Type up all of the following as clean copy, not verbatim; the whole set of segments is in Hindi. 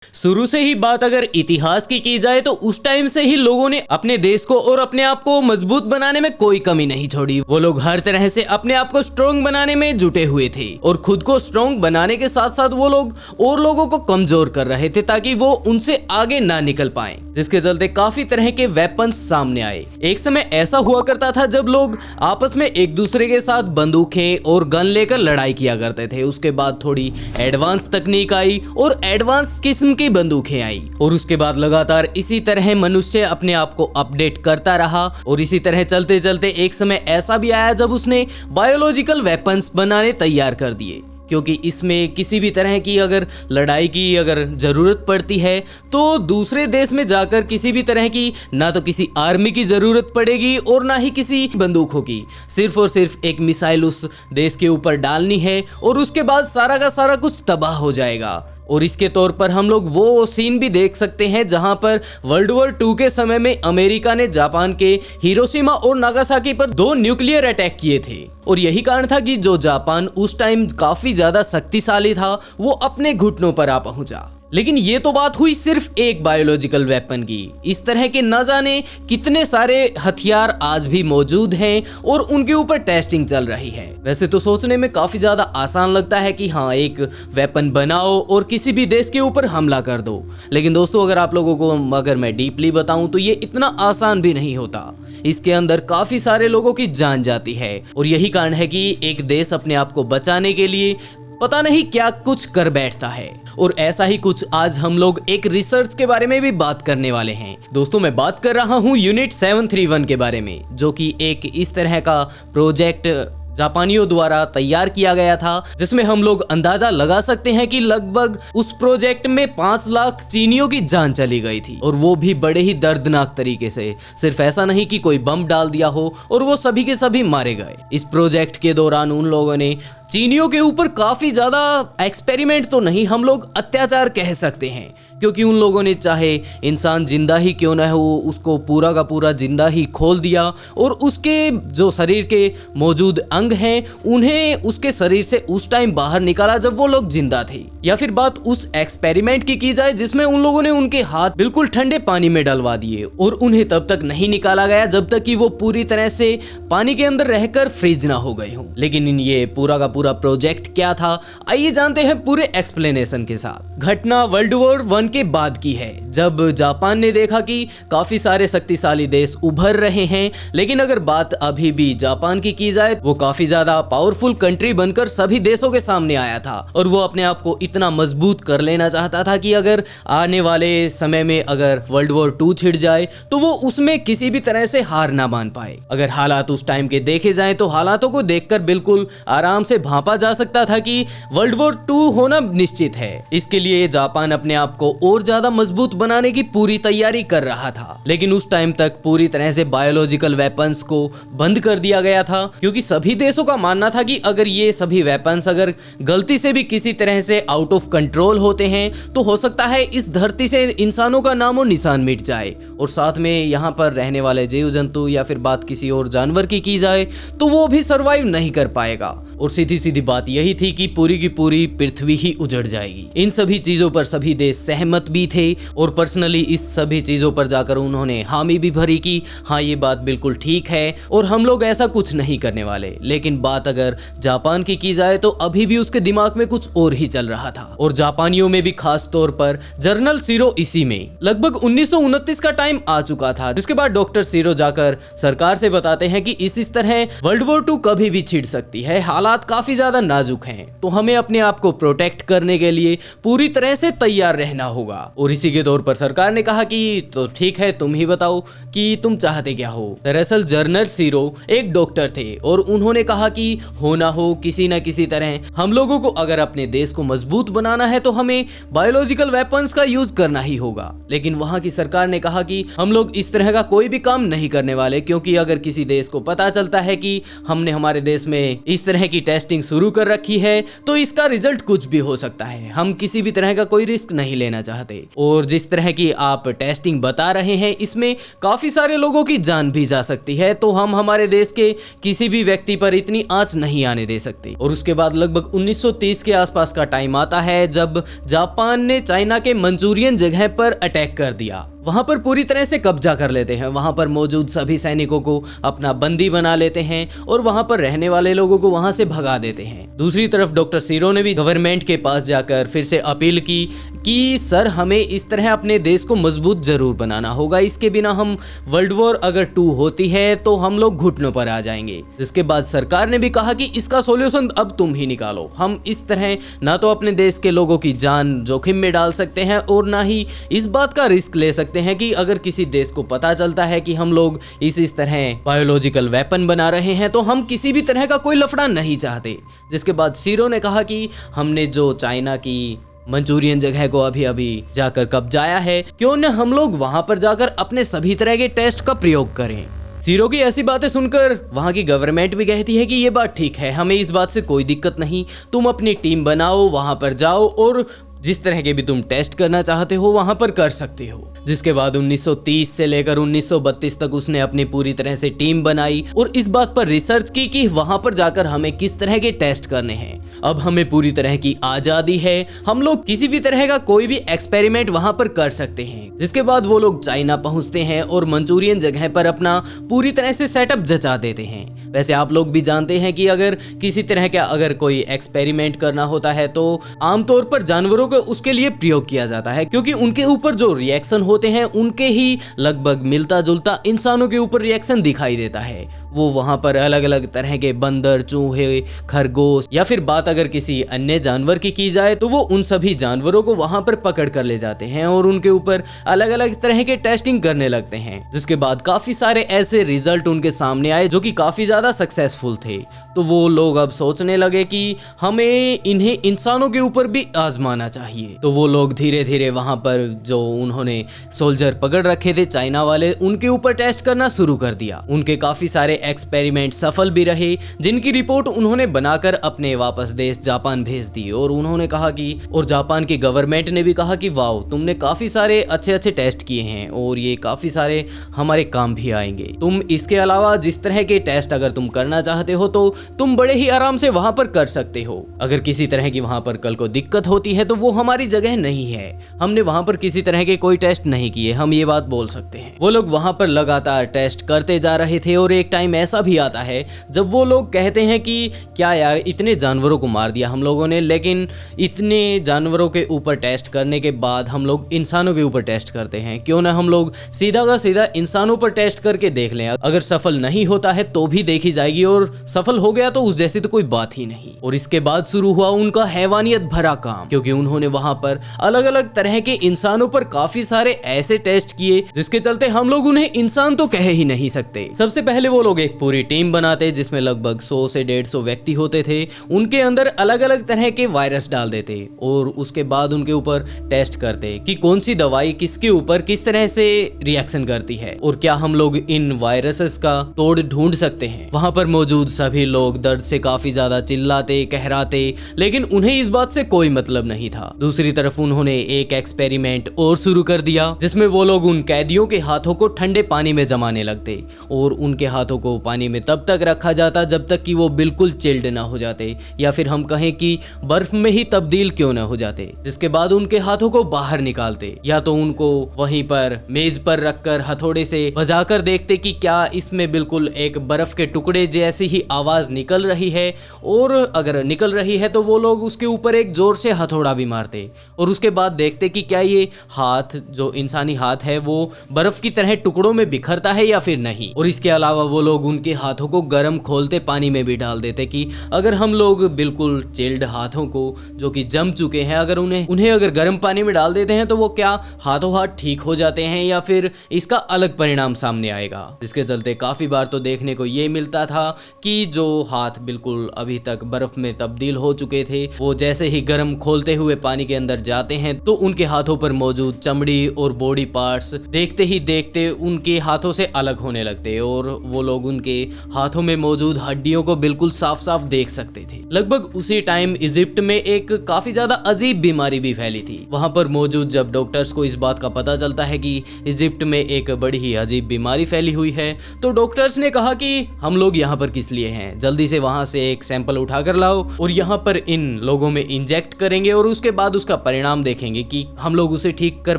शुरू से ही बात अगर इतिहास की जाए तो उस टाइम से ही लोगों ने अपने देश को और अपने आप को मजबूत बनाने में कोई कमी नहीं छोड़ी। वो लोग हर तरह से अपने आप को स्ट्रॉन्ग बनाने में जुटे हुए थे और खुद को स्ट्रॉन्ग बनाने के साथ साथ वो लोग और लोगों को कमजोर कर रहे थे ताकि वो उनसे आगे ना निकल पाए, जिसके चलते काफी तरह के वेपन्स सामने आए। एक समय ऐसा हुआ करता था जब लोग आपस में एक दूसरे के साथ बंदूकें और गन लेकर लड़ाई किया करते थे। उसके बाद थोड़ी एडवांस तकनीक आई और एडवांस किस्म की बंदूकें आई और उसके बाद लगातार इसी तरह मनुष्य अपने आप को अपडेट करता रहा और इसी तरह चलते चलते एक समय ऐसा भी आया जब उसने बायोलॉजिकल वेपन्स बनाने तैयार कर दिए, क्योंकि इसमें किसी भी तरह की अगर लड़ाई की अगर जरूरत पड़ती है तो दूसरे देश में जाकर किसी भी तरह की ना तो किसी आर्मी की जरूरत पड़ेगी और ना ही किसी बंदूकों की, सिर्फ और सिर्फ एक मिसाइल उस देश के ऊपर डालनी है और उसके बाद सारा का सारा कुछ तबाह हो जाएगा। और इसके तौर पर हम लोग वो सीन भी देख सकते हैं जहां पर वर्ल्ड वॉर 2 के समय में अमेरिका ने जापान के हिरोशिमा और नागासाकी पर 2 न्यूक्लियर अटैक किए थे और यही कारण था कि जो जापान उस टाइम काफी ज्यादा शक्तिशाली था वो अपने घुटनों पर आ पहुंचा। लेकिन ये तो बात हुई सिर्फ एक बायोलॉजिकल वेपन की। इस तरह के न जाने कितने सारे हथियार आज भी मौजूद हैं और उनके ऊपर टेस्टिंग चल रही है। वैसे तो सोचने में काफी ज्यादा आसान लगता है कि हाँ एक वेपन बनाओ और किसी भी देश के ऊपर हमला कर दो, लेकिन दोस्तों अगर आप लोगों को अगर मैं डीपली बताऊं तो ये इतना आसान भी नहीं होता। इसके अंदर काफी सारे लोगों की जान जाती है और यही कारण है कि एक देश अपने आप को बचाने के लिए पता नहीं क्या कुछ कर बैठता है। और ऐसा ही कुछ आज हम लोग एक रिसर्च के बारे में भी बात करने वाले हैं। दोस्तों मैं बात कर रहा हूँ यूनिट 731 के बारे में, जो कि एक इस तरह का प्रोजेक्ट जापानियों द्वारा तैयार किया गया था जिसमें हम लोग अंदाजा लगा सकते हैं कि लगभग उस प्रोजेक्ट में 5 लाख चीनियों की जान चली गई थी और वो भी बड़े ही दर्दनाक तरीके से। सिर्फ ऐसा नहीं कि कोई बम डाल दिया हो और वो सभी के सभी मारे गए। इस प्रोजेक्ट के दौरान उन लोगों ने चीनियों के ऊपर काफी ज्यादा एक्सपेरिमेंट तो नहीं, हम लोग अत्याचार कह सकते हैं, क्योंकि उन लोगों ने चाहे इंसान जिंदा ही क्यों ना हो उसको पूरा का पूरा जिंदा ही खोल दिया और उसके जो शरीर के मौजूद अंग हैं उन्हें उसके शरीर से उस टाइम बाहर निकाला जब वो लोग जिंदा थे। या फिर बात उस एक्सपेरिमेंट की जाए जिसमें उन लोगों ने उनके हाथ बिल्कुल ठंडे पानी में डलवा दिए और उन्हें तब तक नहीं निकाला गया जब तक कि वो पूरी तरह से पानी के अंदर रहकर फ्रीज ना हो गए हों। लेकिन ये पूरा का पूरा प्रोजेक्ट क्या था, आइए जानते हैं पूरे एक्सप्लेनेशन के साथ। घटना वर्ल्ड वॉर 1 के बाद की है, जब जापान ने देखा कि काफी सारे शक्तिशाली देश उभर रहे हैं, लेकिन अगर बात अभी भी जापान की जाए वो काफी ज्यादा पावरफुल कंट्री बनकर सभी देशों के सामने आया था और वो अपने आप को इतना मजबूत कर लेना चाहता था कि अगर आने वाले समय में अगर वर्ल्ड वॉर 2 छिड़ जाए तो वो उसमें किसी भी तरह से हार ना मान पाए। अगर हालात उस टाइम के देखे जाएं तो हालातों को देखकर बिल्कुल आराम से भांपा जा सकता था कि वर्ल्ड वॉर 2 होना निश्चित है। इसके लिए जापान अपने आप को और ज्यादा मजबूत बनाने की पूरी तैयारी कर रहा था, लेकिन उस टाइम तक पूरी तरह से बायोलॉजिकल वेपन्स को बंद कर दिया गया था, क्योंकि सभी देशों का मानना था कि अगर ये सभी वेपन्स अगर गलती से भी किसी तरह से आउट ऑफ कंट्रोल होते हैं तो हो सकता है इस धरती से इंसानों का नामो निशान मिट जाए और साथ में यहाँ पर रहने वाले जीव जंतु या फिर बात किसी और जानवर की जाए तो वो भी सरवाइव नहीं कर पाएगा। और सीधी सीधी बात यही थी कि पूरी की पूरी पृथ्वी ही उजड़ जाएगी। इन सभी चीजों पर सभी देश सहमत भी थे और पर्सनली इस सभी चीजों पर जाकर उन्होंने हामी भी भरी कि हाँ ये बात बिल्कुल ठीक है और हम लोग ऐसा कुछ नहीं करने वाले। लेकिन बात अगर जापान की जाए तो अभी भी उसके दिमाग में कुछ और ही चल रहा था और जापानियों में भी खास तौर पर जनरल शिरो इसी में लगभग 1929 का टाइम आ चुका था, जिसके बाद डॉक्टर शिरो जाकर सरकार से बताते हैं कि इस तरह वर्ल्ड वॉर 2 कभी भी छिड़ सकती है, हालात काफी ज्यादा नाजुक हैं, तो हमें अपने आप को प्रोटेक्ट करने के लिए पूरी तरह से तैयार रहना होगा। और इसी के तौर पर सरकार ने कहा कि तो ठीक है, तुम ही बताओ कि तुम चाहते क्या हो। दरअसल जनरल शिरो एक डॉक्टर थे और उन्होंने कहा कि हो ना हो किसी न किसी तरह हम लोगों को अगर अपने देश को मजबूत बनाना है तो हमें बायोलॉजिकल वेपन्स का यूज करना ही होगा। लेकिन वहां की सरकार ने कहा कि हम लोग इस तरह का कोई भी काम नहीं करने वाले, क्योंकि अगर किसी देश को पता चलता है कि हमने हमारे देश में इस तरह की की टेस्टिंग शुरू कर रखी है तो इसका रिजल्ट कुछ भी हो सकता है। हम किसी भी तरह का कोई रिस्क नहीं लेना चाहते और जिस तरह की आप टेस्टिंग बता रहे हैं इसमें काफी सारे लोगों की जान भी जा सकती है, तो हम हमारे देश के किसी भी व्यक्ति पर इतनी आंच नहीं आने दे सकते। और उसके बाद लगभग 1930 के आसपास का टाइम आता है जब जापान ने चाइना के मंचूरियन जगह पर अटैक कर दिया। वहां पर पूरी तरह से कब्जा कर लेते हैं, वहां पर मौजूद सभी सैनिकों को अपना बंदी बना लेते हैं और वहां पर रहने वाले लोगों को वहां से भगा देते हैं। दूसरी तरफ डॉक्टर सीरो ने भी गवर्नमेंट के पास जाकर फिर से अपील की कि सर हमें इस तरह अपने देश को मजबूत जरूर बनाना होगा, इसके बिना हम वर्ल्ड वॉर अगर 2 होती है तो हम लोग घुटनों पर आ जाएंगे। जिसके बाद सरकार ने भी कहा कि इसका सॉल्यूशन अब तुम ही निकालो, हम इस तरह ना तो अपने देश के लोगों की जान जोखिम में डाल सकते हैं और ना ही इस बात का रिस्क ले सकते हैं कि अगर किसी देश को पता चलता है कि हम लोग इस तरह बायोलॉजिकल वेपन बना रहे हैं तो हम किसी भी तरह का कोई लफड़ा नहीं चाहते। जिसके बाद सीरो ने कहा कि हमने जो चाइना की मंचूरियन जगह को अभी जाकर कब्जाया है, क्यों न हम लोग वहां पर जाकर अपने सभी तरह के टेस्ट का प्रयोग करें। सीरो की ऐसी बातें सुनकर वहां की गवर्नमेंट भी कहती है कि ये बात ठीक है, हमें इस बात से कोई दिक्कत नहीं, तुम अपनी टीम बनाओ, वहां पर जाओ और जिस तरह के भी तुम टेस्ट करना चाहते हो वहां पर कर सकते हो। जिसके बाद 1930 से लेकर 1932 तक उसने अपनी पूरी तरह से टीम बनाई और इस बात पर रिसर्च की कि वहां पर जाकर हमें किस तरह के टेस्ट करने हैं। अब हमें पूरी तरह की आजादी है, हम लोग किसी भी तरह का कोई भी एक्सपेरिमेंट वहां पर कर सकते हैं। जिसके बाद वो लोग चाइना पहुंचते हैं और मंचूरियन जगह पर अपना पूरी तरह से सेटअप जचा देते हैं। वैसे आप लोग भी जानते हैं कि अगर किसी तरह का अगर कोई एक्सपेरिमेंट करना होता है तो आमतौर पर जानवरों को उसके लिए प्रयोग किया जाता है, क्योंकि उनके ऊपर जो रिएक्शन होते हैं उनके ही लगभग मिलता जुलता इंसानों के ऊपर रिएक्शन दिखाई देता है। वो वहां पर अलग अलग तरह के बंदर, चूहे, खरगोश या फिर बात अगर किसी अन्य जानवर की जाए तो वो उन सभी जानवरों को वहां पर पकड़ कर ले जाते हैं और उनके ऊपर अलग अलग तरह के टेस्टिंग करने लगते हैं। जिसके बाद काफी सारे ऐसे रिजल्ट उनके सामने आए जो कि काफी ज्यादा सक्सेसफुल थे। तो वो लोग अब सोचने लगे कि हमें इन्हें इंसानों के ऊपर भी आजमाना चाहिए। तो वो लोग धीरे धीरे वहां पर जो उन्होंने सोल्जर पकड़ रखे थे चाइना वाले, उनके ऊपर टेस्ट करना शुरू कर दिया। उनके काफी सारे एक्सपेरिमेंट सफल भी रहे, जिनकी रिपोर्ट उन्होंने बनाकर अपने वापस देश जापान भेज दी। और उन्होंने कहा कि और जापान की गवर्नमेंट ने भी कहा कि वाओ, तुमने काफी सारे अच्छे अच्छे टेस्ट किए हैं और ये काफी सारे हमारे काम भी आएंगे। तुम इसके अलावा जिस तरह के टेस्ट अगर तुम करना चाहते हो तो तुम बड़े ही आराम से वहां पर कर सकते हो। अगर किसी तरह की वहां पर कल को दिक्कत होती है तो वो हमारी जगह नहीं है, हमने वहां पर किसी तरह के कोई टेस्ट नहीं किए, हम ये बात बोल सकते हैं। वो लोग वहां पर लगातार टेस्ट करते जा रहे थे और एक टाइम ऐसा भी आता है जब वो लोग कहते हैं कि क्या यार, इतने जानवरों को मार दिया हम लोगों ने, लेकिन इतने जानवरों के ऊपर टेस्ट करने के बाद हम लोग इंसानों के ऊपर टेस्ट करते हैं, क्यों ना हम लोग सीधा का सीधा इंसानों पर टेस्ट करके देख लें। अगर सफल नहीं होता है तो भी देखी जाएगी और सफल हो गया तो उस जैसी तो कोई बात ही नहीं। और इसके बाद शुरू हुआ उनका हैवानियत भरा काम, क्योंकि उन्होंने वहां पर अलग अलग तरह के इंसानों पर काफी सारे ऐसे टेस्ट किए जिसके चलते हम लोग उन्हें इंसान तो कह ही नहीं सकते। सबसे पहले वो लोग एक पूरी टीम बनाते जिसमें लगभग 100 से 150 व्यक्ति होते थे, उनके अंदर अलग अलग तरह के वायरस डाल देते और उसके बाद उनके ऊपर टेस्ट करते कि कौन सी दवाई किसके ऊपर किस तरह से रिएक्शन करती है और क्या हम लोग इन वायरसेस का तोड़ ढूंढ सकते हैं। वहां पर मौजूद सभी लोग दर्द से काफी ज्यादा चिल्लाते कहराते, लेकिन उन्हें इस बात से कोई मतलब नहीं था। दूसरी तरफ उन्होंने एक एक्सपेरिमेंट और शुरू कर दिया जिसमें वो लोग उन कैदियों के हाथों को ठंडे पानी में जमाने लगते और उनके हाथों को पानी में तब तक रखा जाता जब तक कि वो बिल्कुल चिल्ड ना हो जाते, या फिर हम कहें कि बर्फ में ही तब्दील क्यों ना हो जाते। जिसके बाद उनके हाथों को बाहर निकालते, या तो उनको वहीं पर मेज पर रखकर हथौड़े से बजाकर देखते कि क्या इसमें बिल्कुल एक बर्फ के टुकड़े जैसी ही आवाज निकल रही है, और अगर निकल रही है तो वो लोग उसके ऊपर एक जोर से हथौड़ा भी मारते और उसके बाद देखते कि क्या ये हाथ जो इंसानी हाथ है वो बर्फ की तरह टुकड़ों में बिखरता है या फिर नहीं। और इसके अलावा वो लोग उनके हाथों को गर्म खोलते पानी में भी डाल देते कि अगर हम लोग बिल्कुल चिल्ड हाथों को जो कि जम चुके हैं, अगर उन्हें अगर गर्म पानी में डाल देते हैं तो वो क्या हाथों हाथ ठीक हो जाते हैं या फिर इसका अलग परिणाम सामने आएगा। जिसके चलते काफी बार तो देखने को ये मिलता था कि जो हाथ बिल्कुल अभी तक बर्फ में तब्दील हो चुके थे वो जैसे ही गर्म खोलते हुए पानी के अंदर जाते हैं तो उनके हाथों पर मौजूद चमड़ी और बॉडी पार्ट्स देखते ही देखते उनके हाथों से अलग होने लगते और वो लोग उनके हाथों में मौजूद हड्डियों को बिल्कुल साफ साफ देख सकते थे। लगभग उसी टाइम इजिप्ट में एक काफी ज्यादा अजीब बीमारी भी फैली थी। वहां पर मौजूद जब डॉक्टर्स को इस बात का पता चलता है कि इजिप्ट में एक बड़ी ही अजीब बीमारी फैली हुई है, तो डॉक्टर्स ने कहा कि हम लोग यहाँ पर किस लिए हैं, जल्दी से वहां से एक सैंपल उठाकर लाओ और यहाँ पर इन लोगों में इंजेक्ट करेंगे और उसके बाद उसका परिणाम देखेंगे कि हम लोग उसे ठीक कर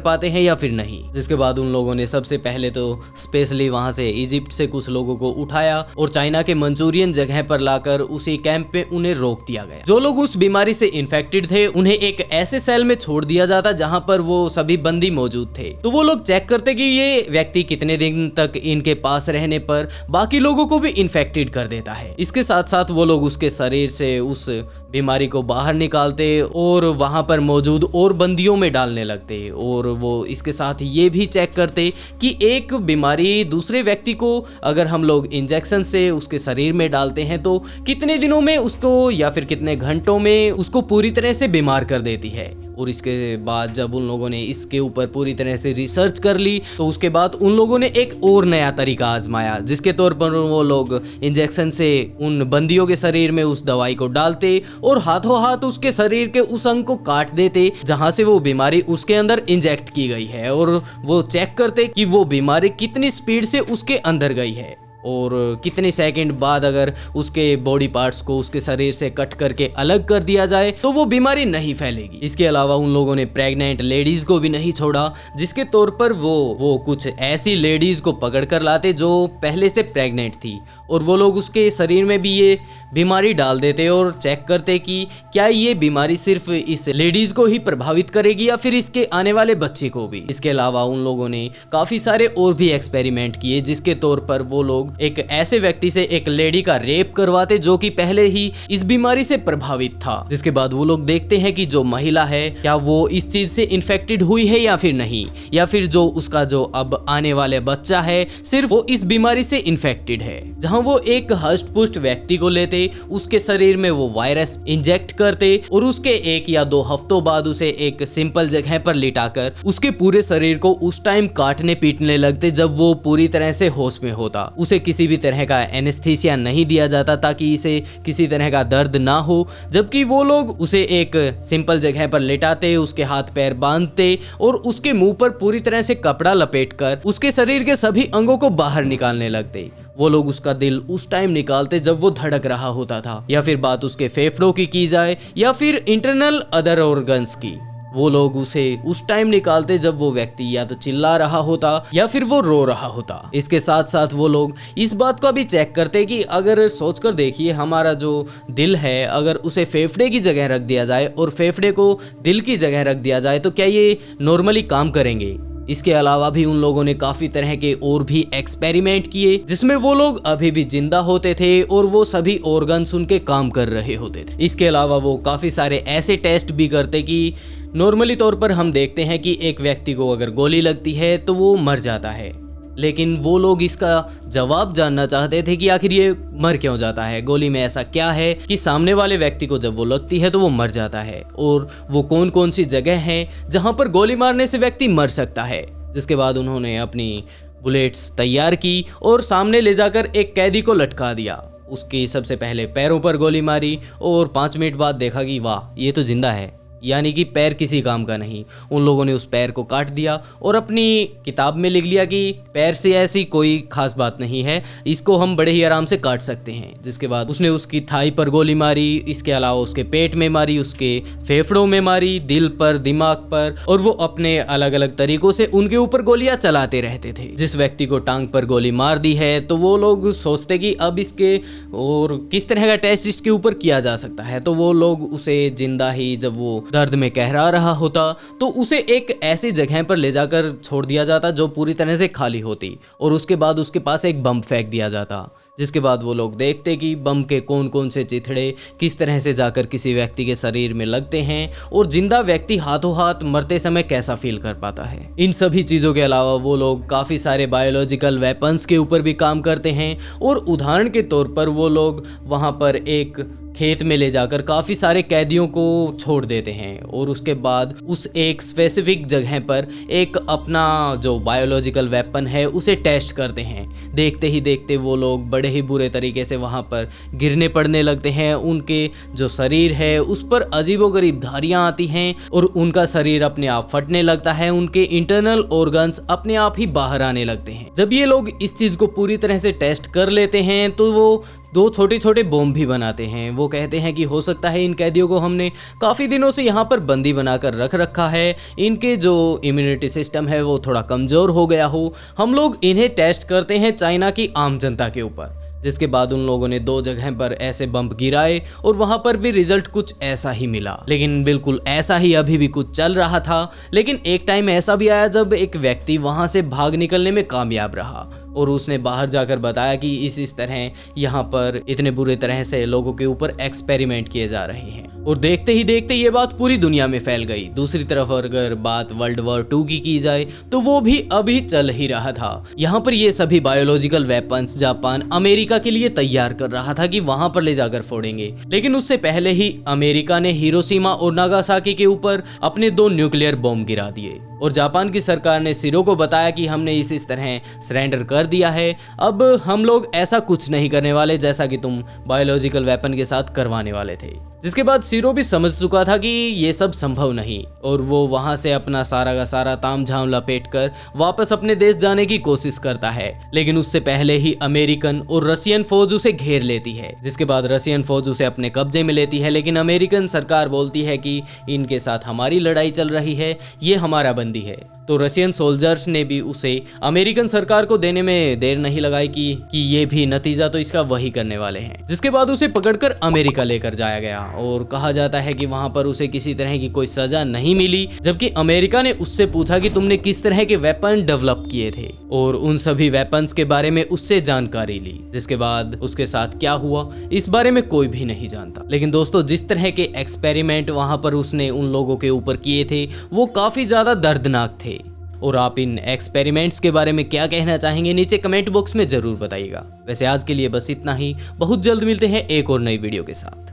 पाते हैं या फिर नहीं। जिसके बाद उन लोगों ने सबसे पहले तो स्पेशली वहां से इजिप्ट से कुछ लोगों को उठाया और चाइना के मंचूरियन जगह पर लाकर उसी कैंप में उन्हें रोक दिया गया। जो लोग उस बीमारी से इन्फेक्टेड थे उन्हें एक ऐसे सेल में छोड़ दिया जाता जहां पर वो सभी बंदी मौजूद थे। तो वो लोग चेक करते कि ये व्यक्ति कितने दिन तक इनके पास रहने पर बाकी लोगों को भी इन्फेक्टेड कर देता है। इसके साथ साथ वो लोग उसके शरीर से उस बीमारी को बाहर निकालते और वहां पर मौजूद और बंदियों में डालने लगते और वो इसके साथ ये भी चेक करते कि एक बीमारी दूसरे व्यक्ति को अगर हम लोग इंजेक्शन से उसके शरीर में डालते हैं तो कितने दिनों में उसको या फिर कितने घंटों में उसको पूरी तरह से बीमार कर देती है। और इसके बाद जब उन लोगों ने इसके ऊपर पूरी तरह से रिसर्च कर ली तो उसके बाद उन लोगों ने एक और नया तरीका आजमाया, जिसके तौर पर वो लोग इंजेक्शन से उन बंदियों के शरीर में उस दवाई को डालते और हाथों हाथ उसके शरीर के उस अंग को काट देते जहां से वो बीमारी उसके अंदर इंजेक्ट की गई है और वो चेक करते कि वो बीमारी कितनी स्पीड से उसके अंदर गई है और कितने सेकंड बाद अगर उसके बॉडी पार्ट्स को उसके शरीर से कट करके अलग कर दिया जाए तो वो बीमारी नहीं फैलेगी। इसके अलावा उन लोगों ने प्रेग्नेंट लेडीज को भी नहीं छोड़ा, जिसके तौर पर वो कुछ ऐसी लेडीज को पकड़ कर लाते जो पहले से प्रेग्नेंट थी और वो लोग उसके शरीर में भी ये बीमारी डाल देते और चेक करते कि क्या ये बीमारी सिर्फ इस लेडीज को ही प्रभावित करेगी या फिर इसके आने वाले बच्चे को भी। इसके अलावा उन लोगों ने काफी सारे और भी एक्सपेरिमेंट किए, जिसके तौर पर वो लोग एक ऐसे व्यक्ति से एक लेडी का रेप करवाते जो कि पहले ही इस बीमारी से प्रभावित था। जिसके बाद वो लोग देखते हैं कि जो महिला है क्या वो इस चीज से इन्फेक्टेड हुई है या फिर नहीं, या फिर जो उसका जो अब आने वाले बच्चा है सिर्फ वो इस बीमारी से इन्फेक्टेड है। जहां वो एक हष्ट पुष्ट व्यक्ति को लेते, उसके शरीर में वो वायरस इंजेक्ट करते और उसके 1 या 2 हफ्तों बाद उसे एक सिंपल जगह पर लिटाकर उसके पूरे शरीर को उस टाइम काटने पीटने लगते जब वो पूरी तरह से होश में होता। उसे किसी भी तरह का एनेस्थीसिया नहीं दिया जाता ताकि इसे किसी तरह का दर्द ना हो, जबकि वो लोग उसे एक सिंपल जगह पर लेटाते, उसके हाथ पैर बांधते और उसके मुंह पर पूरी तरह से कपड़ा लपेटकर उसके शरीर के सभी अंगों को बाहर निकालने लगते। वो लोग उसका दिल उस टाइम निकालते जब वो धड़क रहा होता था, या फिर बात उसके फेफड़ों की जाए या फिर इंटरनल अदर ऑर्गन्स की, वो लोग उसे उस टाइम निकालते जब वो व्यक्ति या तो चिल्ला रहा होता या फिर वो रो रहा होता। इसके साथ साथ वो लोग इस बात को भी चेक करते कि अगर सोचकर देखिए हमारा जो दिल है अगर उसे फेफड़े की जगह रख दिया जाए और फेफड़े को दिल की जगह रख दिया जाए तो क्या ये नॉर्मली काम करेंगे। इसके अलावा भी उन लोगों ने काफी तरह के और भी एक्सपेरिमेंट किए जिसमें वो लोग अभी भी जिंदा होते थे और वो सभी ऑर्गन्स उनके काम कर रहे होते थे। इसके अलावा वो काफी सारे ऐसे टेस्ट भी करते कि नॉर्मली तौर पर हम देखते हैं कि एक व्यक्ति को अगर गोली लगती है तो वो मर जाता है, लेकिन वो लोग इसका जवाब जानना चाहते थे कि आखिर ये मर क्यों जाता है, गोली में ऐसा क्या है कि सामने वाले व्यक्ति को जब वो लगती है तो वो मर जाता है, और वो कौन कौन सी जगह है जहां पर गोली मारने से व्यक्ति मर सकता है। जिसके बाद उन्होंने अपनी बुलेट्स तैयार की और सामने ले जाकर एक कैदी को लटका दिया। उसकी सबसे पहले पैरों पर गोली मारी और 5 मिनट बाद देखा कि वाह ये तो जिंदा है, यानी कि पैर किसी काम का नहीं। उन लोगों ने उस पैर को काट दिया और अपनी किताब में लिख लिया कि पैर से ऐसी कोई खास बात नहीं है, इसको हम बड़े ही आराम से काट सकते हैं। जिसके बाद उसने उसकी थाई पर गोली मारी, इसके अलावा उसके पेट में मारी, उसके फेफड़ों में मारी, दिल पर, दिमाग पर, और वो अपने अलग अलग तरीकों से उनके ऊपर गोलियां चलाते रहते थे। जिस व्यक्ति को टांग पर गोली मार दी है तो वो लोग सोचते कि अब इसके और किस तरह का टेस्ट इसके ऊपर किया जा सकता है, तो वो लोग उसे जिंदा ही जब वो दर्द में कहरा रहा होता तो उसे एक ऐसी जगह पर ले जाकर छोड़ दिया जाता जो पूरी तरह से खाली होती, और उसके बाद उसके पास एक बम फेंक दिया जाता। जिसके बाद वो लोग देखते कि बम के कौन कौन से चिथड़े किस तरह से जाकर किसी व्यक्ति के शरीर में लगते हैं और जिंदा व्यक्ति हाथों हाथ मरते समय कैसा फील कर पाता है। इन सभी चीजों के अलावा वो लोग काफी सारे बायोलॉजिकल वेपन्स के ऊपर भी काम करते हैं, और उदाहरण के तौर पर वो लोग वहां पर एक खेत में ले जाकर काफी सारे कैदियों को छोड़ देते हैं और उसके बाद उस एक स्पेसिफिक जगह पर एक अपना जो बायोलॉजिकल वेपन है उसे टेस्ट करते हैं। देखते ही देखते वो लोग बड़े ही बुरे तरीके से वहाँ पर गिरने पड़ने लगते हैं। उनके जो शरीर है उस पर अजीबोगरीब धारियाँ आती हैं और उनका शरीर अपने आप फटने लगता है। उनके इंटरनल ऑर्गन्स अपने आप ही बाहर आने लगते हैं। जब ये लोग इस चीज़ को पूरी तरह से टेस्ट कर लेते हैं तो वो 2 छोटे छोटे बॉम्ब भी बनाते हैं। वो कहते हैं कि हो सकता है इन कैदियों को हमने काफ़ी दिनों से यहाँ पर बंदी बनाकर रख रखा है, इनके जो इम्यूनिटी सिस्टम है वो थोड़ा कमज़ोर हो गया हो। हम लोग इन्हें टेस्ट करते हैं चाइना की आम जनता के ऊपर। जिसके बाद उन लोगों ने 2 जगह पर ऐसे बम्ब गिराए और वहां पर भी रिजल्ट कुछ ऐसा ही मिला। लेकिन बिल्कुल ऐसा ही अभी भी कुछ चल रहा था। लेकिन एक टाइम ऐसा भी आया जब एक व्यक्ति वहां से भाग निकलने में कामयाब रहा और उसने बाहर जाकर बताया कि इस तरह यहाँ पर इतने बुरे तरह से लोगों के ऊपर एक्सपेरिमेंट किए जा रहे हैं। और देखते ही देखते ये बात पूरी दुनिया में फैल गई। दूसरी तरफ अगर बात वर्ल्ड वॉर 2 की जाए तो वो भी अभी चल ही रहा था। यहाँ पर ये सभी बायोलॉजिकल वेपन्स जापान अमेरिका के लिए तैयार कर रहा था कि वहां पर ले जाकर फोड़ेंगे। लेकिन उससे पहले ही अमेरिका ने हिरोशिमा और नागासाकी के ऊपर अपने 2 न्यूक्लियर बॉम्ब गिरा दिए और जापान की सरकार ने सिरो को बताया कि हमने इस तरह सरेंडर कर दिया है, अब हम लोग ऐसा कुछ नहीं करने वाले जैसा कि तुम बायोलॉजिकल वेपन के साथ करवाने वाले थे। जिसके बाद सिरो भी समझ चुका था कि ये सब संभव नहीं और वो वहां से अपना सारा का सारा तामझाम लपेटकर वापस अपने देश जाने की कोशिश करता है। लेकिन उससे पहले ही अमेरिकन और रशियन फौज उसे घेर लेती है। जिसके बाद रशियन फौज उसे अपने कब्जे में लेती है। लेकिन अमेरिकन सरकार बोलती है कि इनके साथ हमारी लड़ाई चल रही है, ये हमारा बंदी है। तो रशियन सोल्जर्स ने भी उसे अमेरिकन सरकार को देने में देर नहीं लगाई कि ये भी नतीजा तो इसका वही करने वाले हैं। जिसके बाद उसे पकड़कर अमेरिका लेकर जाया गया और कहा जाता है कि वहां पर उसे किसी तरह की कोई सजा नहीं मिली, जबकि अमेरिका ने उससे पूछा कि तुमने किस तरह के वेपन डेवलप किए थे और उन सभी वेपन्स के बारे में उससे जानकारी ली। जिसके बाद उसके साथ क्या हुआ इस बारे में कोई भी नहीं जानता। लेकिन दोस्तों, जिस तरह के एक्सपेरिमेंट वहां पर उसने उन लोगों के ऊपर किए थे वो काफी ज्यादा दर्दनाक थे। और आप इन एक्सपेरिमेंट्स के बारे में क्या कहना चाहेंगे नीचे कमेंट बॉक्स में जरूर बताइएगा। वैसे आज के लिए बस इतना ही, बहुत जल्द मिलते हैं एक और नई वीडियो के साथ।